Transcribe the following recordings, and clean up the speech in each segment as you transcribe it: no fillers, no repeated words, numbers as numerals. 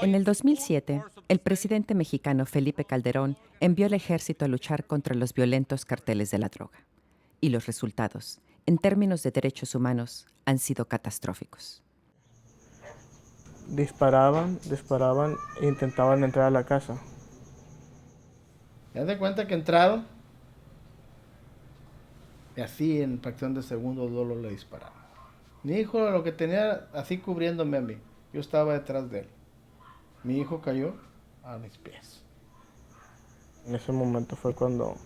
En el 2007, el presidente mexicano Felipe Calderón envió al ejército a luchar contra los violentos carteles de la droga. Y los resultados, en términos de derechos humanos, han sido catastróficos. Disparaban e intentaban entrar a la casa. Haz de cuenta que entraron y así en fracción de segundos Lolo le dispararon. Mi hijo lo que tenía así cubriéndome a mí, yo estaba detrás de él. Mi hijo cayó a mis pies. En ese momento fue cuando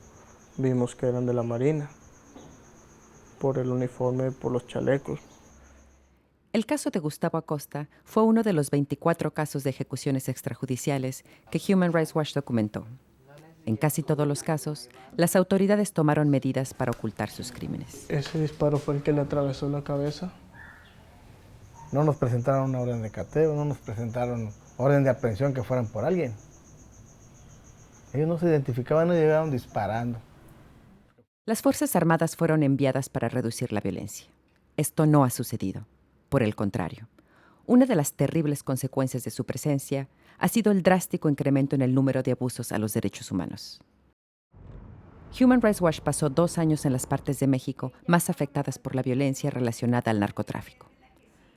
vimos que eran de la Marina, por el uniforme, por los chalecos. El caso de Gustavo Acosta fue uno de los 24 casos de ejecuciones extrajudiciales que Human Rights Watch documentó. En casi todos los casos, las autoridades tomaron medidas para ocultar sus crímenes. Ese disparo fue el que le atravesó la cabeza. No nos presentaron una orden de cateo, no nos presentaron orden de aprehensión que fueran por alguien. Ellos no se identificaban, no llegaron disparando. Las Fuerzas Armadas fueron enviadas para reducir la violencia. Esto no ha sucedido. Por el contrario, una de las terribles consecuencias de su presencia ha sido el drástico incremento en el número de abusos a los derechos humanos. Human Rights Watch pasó 2 años en las partes de México más afectadas por la violencia relacionada al narcotráfico.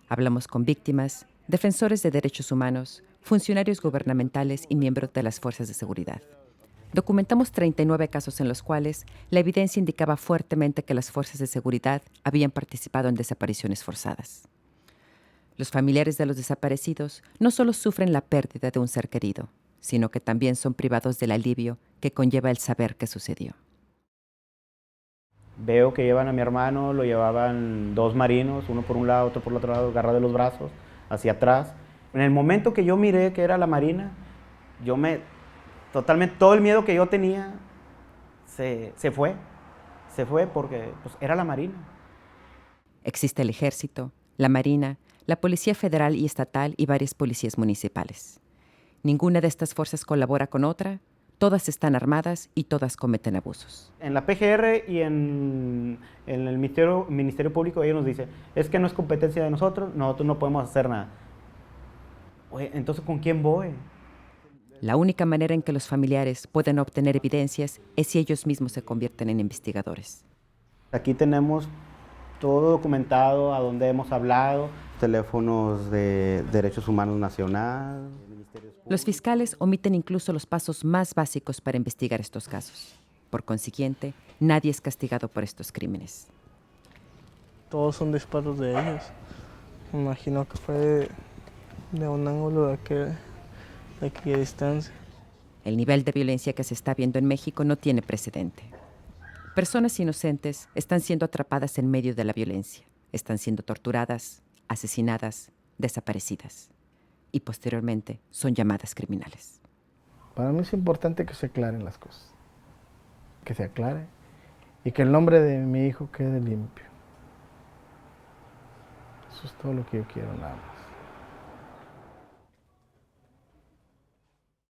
Hablamos con víctimas, defensores de derechos humanos, funcionarios gubernamentales y miembros de las fuerzas de seguridad. Documentamos 39 casos en los cuales la evidencia indicaba fuertemente que las fuerzas de seguridad habían participado en desapariciones forzadas. Los familiares de los desaparecidos no solo sufren la pérdida de un ser querido, sino que también son privados del alivio que conlleva el saber qué sucedió. Veo que llevan a mi hermano, lo llevaban 2 marinos, uno por un lado, otro por el otro lado, agarrado de los brazos, hacia atrás. En el momento que yo miré que era la Marina, totalmente, todo el miedo que yo tenía se fue porque pues, era la Marina. Existe el Ejército, la Marina, la Policía Federal y Estatal y varias policías municipales. Ninguna de estas fuerzas colabora con otra, todas están armadas y todas cometen abusos. En la PGR y en el Ministerio Público ellos nos dicen, es que no es competencia de nosotros no podemos hacer nada. Oye, entonces ¿con quién voy? La única manera en que los familiares pueden obtener evidencias es si ellos mismos se convierten en investigadores. Aquí tenemos todo documentado, a dónde hemos hablado, teléfonos de Derechos Humanos Nacional. Los fiscales omiten incluso los pasos más básicos para investigar estos casos. Por consiguiente, nadie es castigado por estos crímenes. Todos son disparos de ellos. Me imagino que fue de un ángulo de aquella distancia. El nivel de violencia que se está viendo en México no tiene precedente. Personas inocentes están siendo atrapadas en medio de la violencia. Están siendo torturadas, asesinadas, desaparecidas. Y posteriormente son llamadas criminales. Para mí es importante que se aclaren las cosas. Que se aclare y que el nombre de mi hijo quede limpio. Eso es todo lo que yo quiero, nada más.